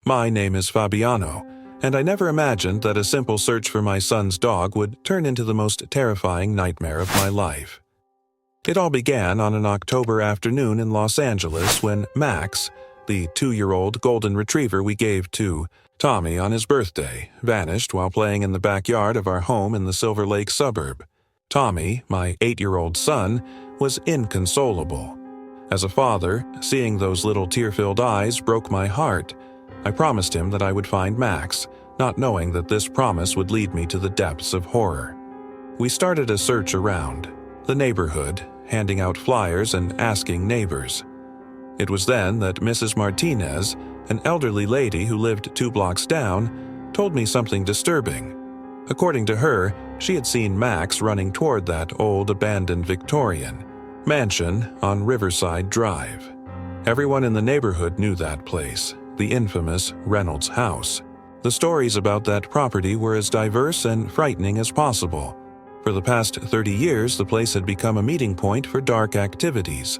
My name is Fabiano, and I never imagined that a simple search for my son's dog would turn into the most terrifying nightmare of my life. It all began on an October afternoon in Los Angeles when Max, the 2-year-old golden retriever we gave to Tommy on his birthday, vanished while playing in the backyard of our home in the Silver Lake suburb. Tommy, my 8-year-old son, was inconsolable. As a father, seeing those little tear-filled eyes broke my heart. I promised him that I would find Max, not knowing that this promise would lead me to the depths of horror. We started a search around the neighborhood, handing out flyers and asking neighbors. It was then that Mrs. Martinez, an elderly lady who lived 2 blocks down, told me something disturbing. According to her, she had seen Max running toward that old abandoned Victorian mansion on Riverside Drive. Everyone in the neighborhood knew that place, the infamous Reynolds house. The stories about that property were as diverse and frightening as possible. For the past 30 years, the place had become a meeting point for dark activities.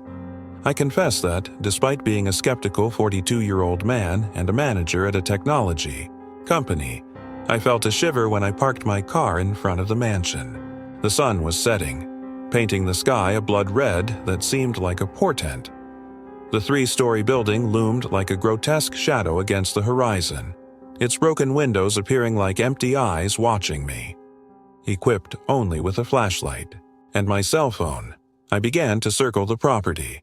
I confess that, despite being a skeptical 42-year-old man and a manager at a technology company, I felt a shiver when I parked my car in front of the mansion. The sun was setting, painting the sky a blood red that seemed like a portent. The 3-story building loomed like a grotesque shadow against the horizon, its broken windows appearing like empty eyes watching me. Equipped only with a flashlight and my cell phone, I began to circle the property.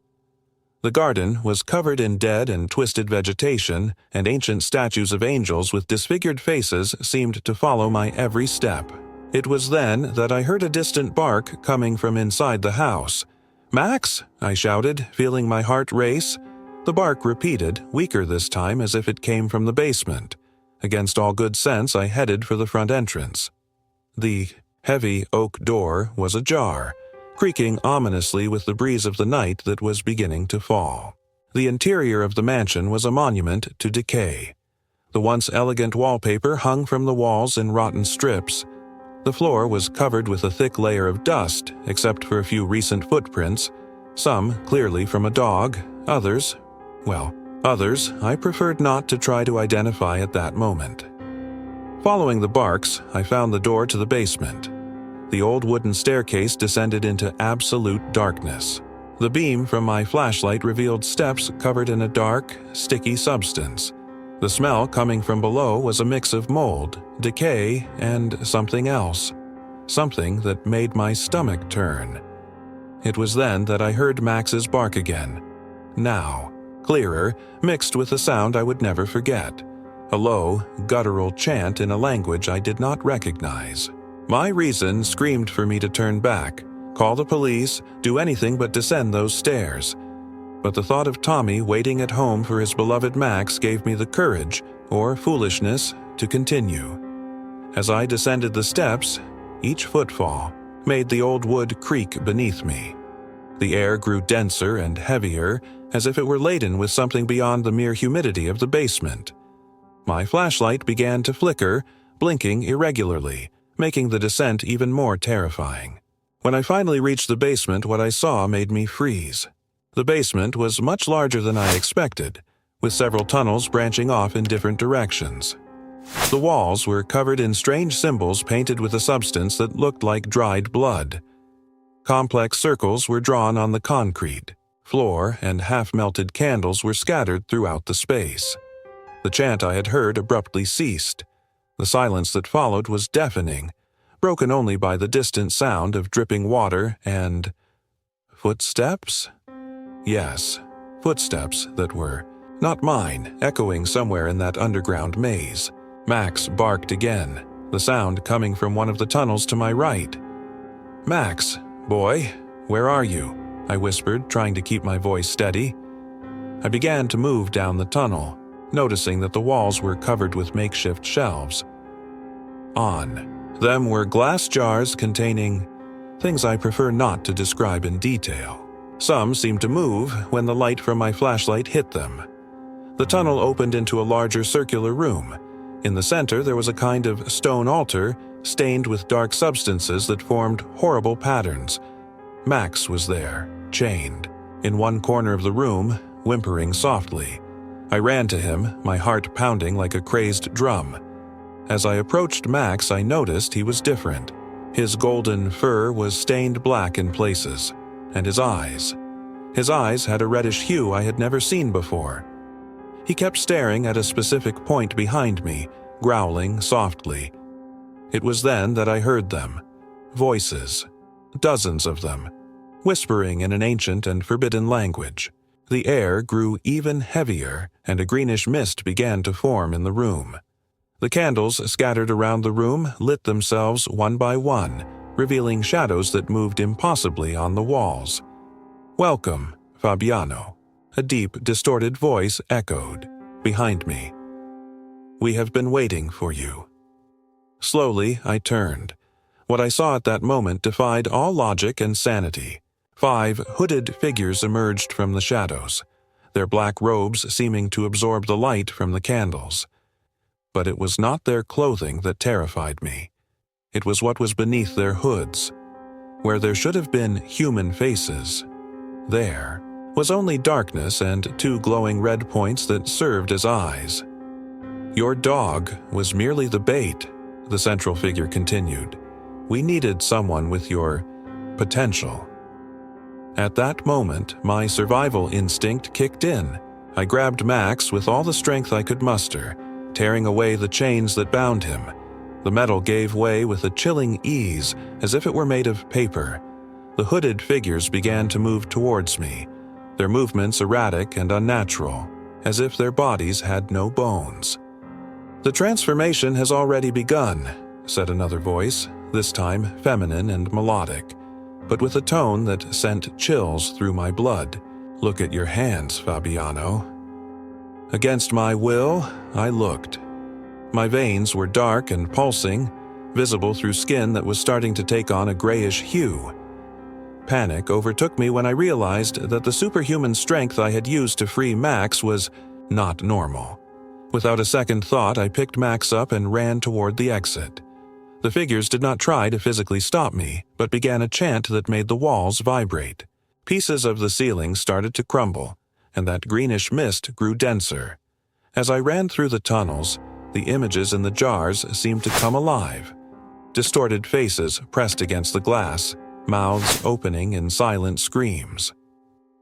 The garden was covered in dead and twisted vegetation, and ancient statues of angels with disfigured faces seemed to follow my every step. It was then that I heard a distant bark coming from inside the house. "Max!" I shouted, feeling my heart race. The bark repeated, weaker this time as if it came from the basement. Against all good sense, I headed for the front entrance. The heavy oak door was ajar, creaking ominously with the breeze of the night that was beginning to fall. The interior of the mansion was a monument to decay. The once elegant wallpaper hung from the walls in rotten strips. The floor was covered with a thick layer of dust, except for a few recent footprints, some clearly from a dog, others I preferred not to try to identify at that moment. Following the barks, I found the door to the basement. The old wooden staircase descended into absolute darkness. The beam from my flashlight revealed steps covered in a dark, sticky substance. The smell coming from below was a mix of mold, decay, and something else. Something that made my stomach turn. It was then that I heard Max's bark again. Now, clearer, mixed with a sound I would never forget. A low, guttural chant in a language I did not recognize. My reason screamed for me to turn back, call the police, do anything but descend those stairs. But the thought of Tommy waiting at home for his beloved Max gave me the courage, or foolishness, to continue. As I descended the steps, each footfall made the old wood creak beneath me. The air grew denser and heavier, as if it were laden with something beyond the mere humidity of the basement. My flashlight began to flicker, blinking irregularly, making the descent even more terrifying. When I finally reached the basement, what I saw made me freeze. The basement was much larger than I expected, with several tunnels branching off in different directions. The walls were covered in strange symbols painted with a substance that looked like dried blood. Complex circles were drawn on the concrete. Floor and half-melted candles were scattered throughout the space. The chant I had heard abruptly ceased. The silence that followed was deafening, broken only by the distant sound of dripping water and footsteps? Yes, footsteps that were not mine, echoing somewhere in that underground maze. Max barked again, the sound coming from one of the tunnels to my right. "Max, boy, where are you?" I whispered, trying to keep my voice steady. I began to move down the tunnel, noticing that the walls were covered with makeshift shelves. On them were glass jars containing things I prefer not to describe in detail. Some seemed to move when the light from my flashlight hit them. The tunnel opened into a larger circular room. In the center there was a kind of stone altar stained with dark substances that formed horrible patterns. Max was there, chained, in one corner of the room, whimpering softly. I ran to him, my heart pounding like a crazed drum. As I approached Max, I noticed he was different. His golden fur was stained black in places, and his eyes had a reddish hue I had never seen before. He kept staring at a specific point behind me, growling softly. It was then that I heard them. Voices. Dozens of them. Whispering in an ancient and forbidden language. The air grew even heavier, and a greenish mist began to form in the room. The candles scattered around the room lit themselves one by one, revealing shadows that moved impossibly on the walls. "Welcome, Fabiano," a deep, distorted voice echoed behind me. "We have been waiting for you." Slowly, I turned. What I saw at that moment defied all logic and sanity. 5 hooded figures emerged from the shadows, their black robes seeming to absorb the light from the candles. But it was not their clothing that terrified me. It was what was beneath their hoods. Where there should have been human faces, there was only darkness and 2 glowing red points that served as eyes. "Your dog was merely the bait," the central figure continued. "We needed someone with your potential." At that moment, my survival instinct kicked in. I grabbed Max with all the strength I could muster, tearing away the chains that bound him. The metal gave way with a chilling ease, as if it were made of paper. The hooded figures began to move towards me, their movements erratic and unnatural, as if their bodies had no bones. "The transformation has already begun," said another voice, this time feminine and melodic, but with a tone that sent chills through my blood. "Look at your hands, Fabiano." Against my will, I looked. My veins were dark and pulsing, visible through skin that was starting to take on a grayish hue. Panic overtook me when I realized that the superhuman strength I had used to free Max was not normal. Without a second thought, I picked Max up and ran toward the exit. The figures did not try to physically stop me, but began a chant that made the walls vibrate. Pieces of the ceiling started to crumble, and that greenish mist grew denser. As I ran through the tunnels, the images in the jars seemed to come alive. Distorted faces pressed against the glass, mouths opening in silent screams.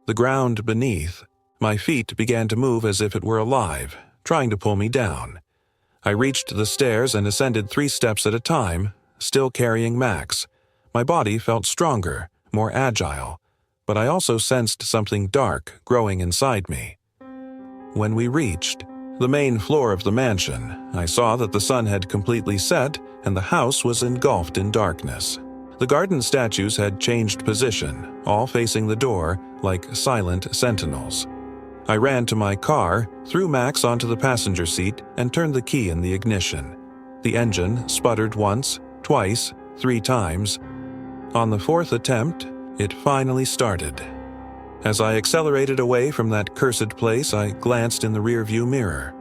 The ground beneath, my feet began to move as if it were alive, trying to pull me down. I reached the stairs and ascended 3 steps at a time, still carrying Max. My body felt stronger, more agile, but I also sensed something dark growing inside me. When we reached the main floor of the mansion, I saw that the sun had completely set and the house was engulfed in darkness. The garden statues had changed position, all facing the door like silent sentinels. I ran to my car, threw Max onto the passenger seat, and turned the key in the ignition. The engine sputtered once, twice, 3 times. On the 4th attempt, it finally started. As I accelerated away from that cursed place, I glanced in the rearview mirror.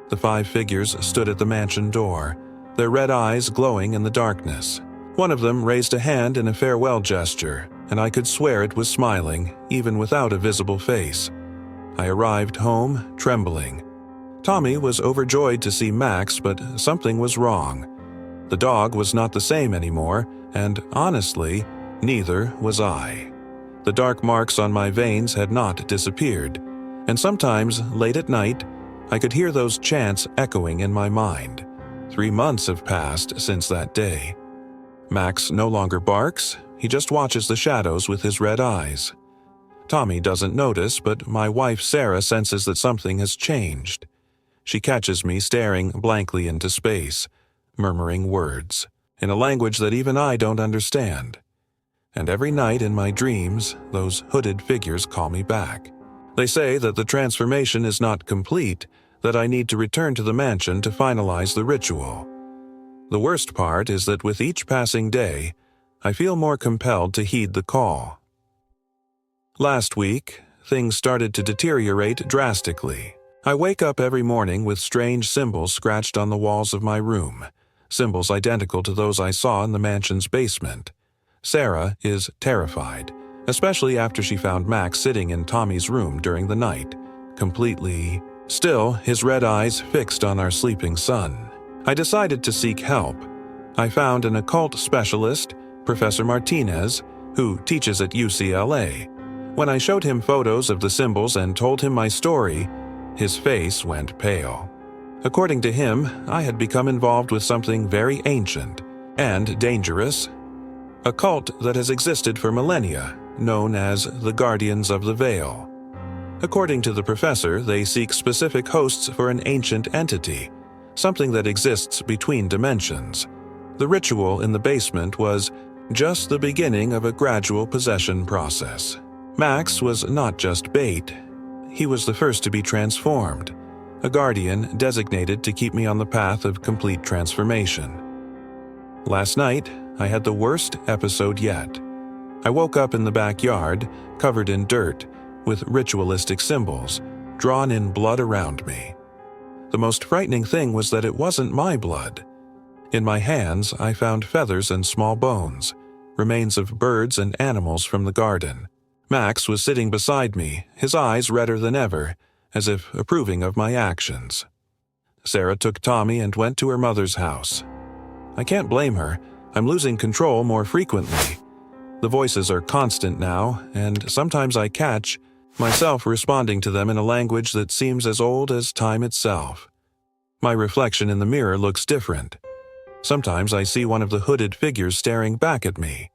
The 5 figures stood at the mansion door, their red eyes glowing in the darkness. One of them raised a hand in a farewell gesture, and I could swear it was smiling, even without a visible face. I arrived home, trembling. Tommy was overjoyed to see Max, but something was wrong. The dog was not the same anymore, and honestly, neither was I. The dark marks on my veins had not disappeared, and sometimes, late at night, I could hear those chants echoing in my mind. 3 months have passed since that day. Max no longer barks, he just watches the shadows with his red eyes. Tommy doesn't notice, but my wife Sarah senses that something has changed. She catches me staring blankly into space, murmuring words, in a language that even I don't understand. And every night in my dreams, those hooded figures call me back. They say that the transformation is not complete, that I need to return to the mansion to finalize the ritual. The worst part is that with each passing day, I feel more compelled to heed the call. Last week, things started to deteriorate drastically. I wake up every morning with strange symbols scratched on the walls of my room, symbols identical to those I saw in the mansion's basement. Sarah is terrified, especially after she found Max sitting in Tommy's room during the night, completely Still, his red eyes fixed on our sleeping son. I decided to seek help. I found an occult specialist, Professor Martinez, who teaches at UCLA. When I showed him photos of the symbols and told him my story, his face went pale. According to him, I had become involved with something very ancient and dangerous, a cult that has existed for millennia, known as the Guardians of the Veil. According to the professor, they seek specific hosts for an ancient entity, something that exists between dimensions. The ritual in the basement was just the beginning of a gradual possession process. Max was not just bait. He was the first to be transformed, a guardian designated to keep me on the path of complete transformation. Last night, I had the worst episode yet. I woke up in the backyard, covered in dirt, with ritualistic symbols, drawn in blood around me. The most frightening thing was that it wasn't my blood. In my hands, I found feathers and small bones, remains of birds and animals from the garden. Max was sitting beside me, his eyes redder than ever, as if approving of my actions. Sarah took Tommy and went to her mother's house. I can't blame her. I'm losing control more frequently. The voices are constant now, and sometimes I catch myself responding to them in a language that seems as old as time itself. My reflection in the mirror looks different. Sometimes I see one of the hooded figures staring back at me.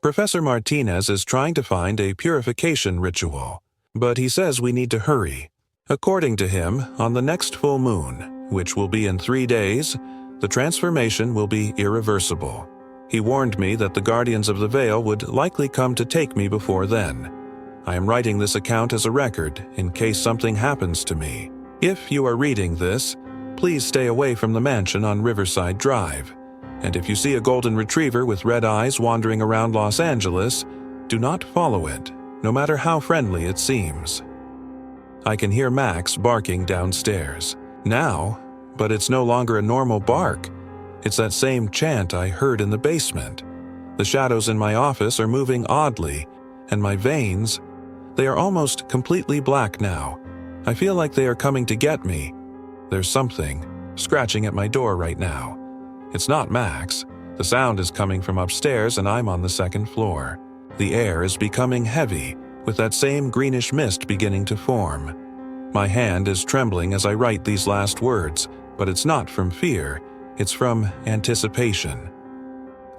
Professor Martinez is trying to find a purification ritual, but he says we need to hurry. According to him, on the next full moon, which will be in 3 days, the transformation will be irreversible. He warned me that the Guardians of the Veil would likely come to take me before then. I am writing this account as a record in case something happens to me. If you are reading this, please stay away from the mansion on Riverside Drive. And if you see a golden retriever with red eyes wandering around Los Angeles, do not follow it, no matter how friendly it seems. I can hear Max barking downstairs now, but it's no longer a normal bark. It's that same chant I heard in the basement. The shadows in my office are moving oddly, and my veins, they are almost completely black now. I feel like they are coming to get me. There's something scratching at my door right now. It's not Max. The sound is coming from upstairs and I'm on the 2nd floor. The air is becoming heavy, with that same greenish mist beginning to form. My hand is trembling as I write these last words, but it's not from fear, it's from anticipation.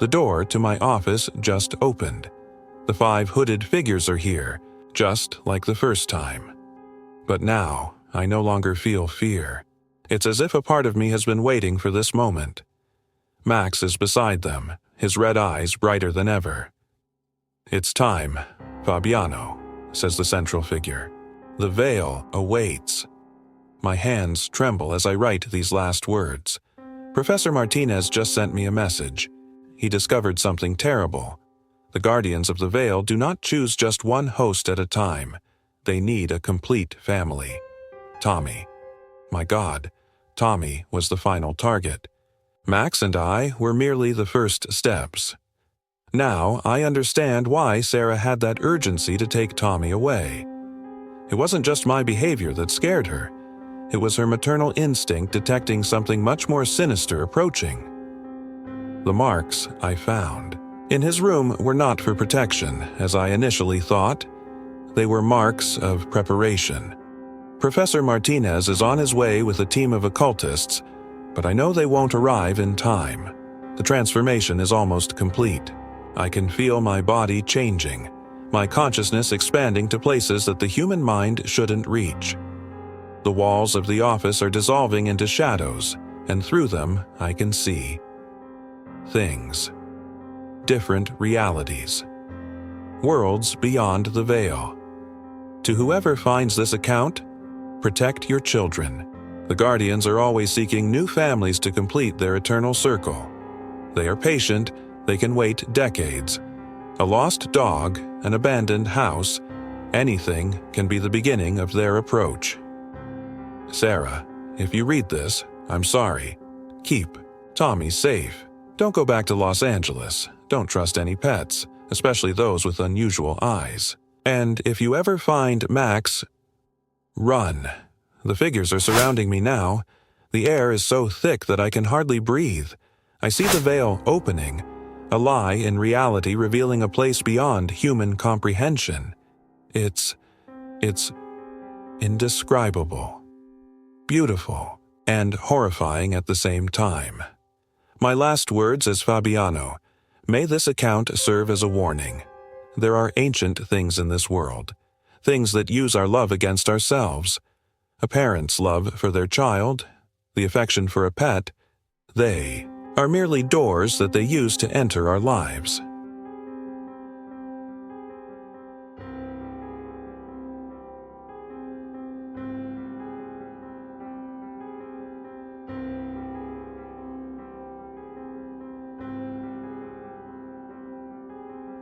The door to my office just opened. The 5 hooded figures are here, just like the first time. But now, I no longer feel fear. It's as if a part of me has been waiting for this moment. Max is beside them, his red eyes brighter than ever. "It's time, Fabiano," says the central figure. "The veil awaits." My hands tremble as I write these last words. Professor Martinez just sent me a message. He discovered something terrible. The Guardians of the Veil do not choose just one host at a time. They need a complete family. Tommy. My God, Tommy was the final target. Max and I were merely the first steps. Now I understand why Sarah had that urgency to take Tommy away. It wasn't just my behavior that scared her. It was her maternal instinct detecting something much more sinister approaching. The marks I found in his room were not for protection, as I initially thought. They were marks of preparation. Professor Martinez is on his way with a team of occultists, but I know they won't arrive in time. The transformation is almost complete. I can feel my body changing, my consciousness expanding to places that the human mind shouldn't reach. The walls of the office are dissolving into shadows, and through them I can see things. Different realities. Worlds beyond the veil. To whoever finds this account, protect your children. The Guardians are always seeking new families to complete their eternal circle. They are patient, they can wait decades. A lost dog, an abandoned house, anything can be the beginning of their approach. Sarah, if you read this, I'm sorry. Keep Tommy safe. Don't go back to Los Angeles. Don't trust any pets, especially those with unusual eyes. And if you ever find Max, run. The figures are surrounding me now. The air is so thick that I can hardly breathe. I see the veil opening, a lie in reality revealing a place beyond human comprehension. It's indescribable, beautiful, and horrifying at the same time. My last words as Fabiano. May this account serve as a warning. There are ancient things in this world, things that use our love against ourselves. A parent's love for their child, the affection for a pet, they are merely doors that they use to enter our lives.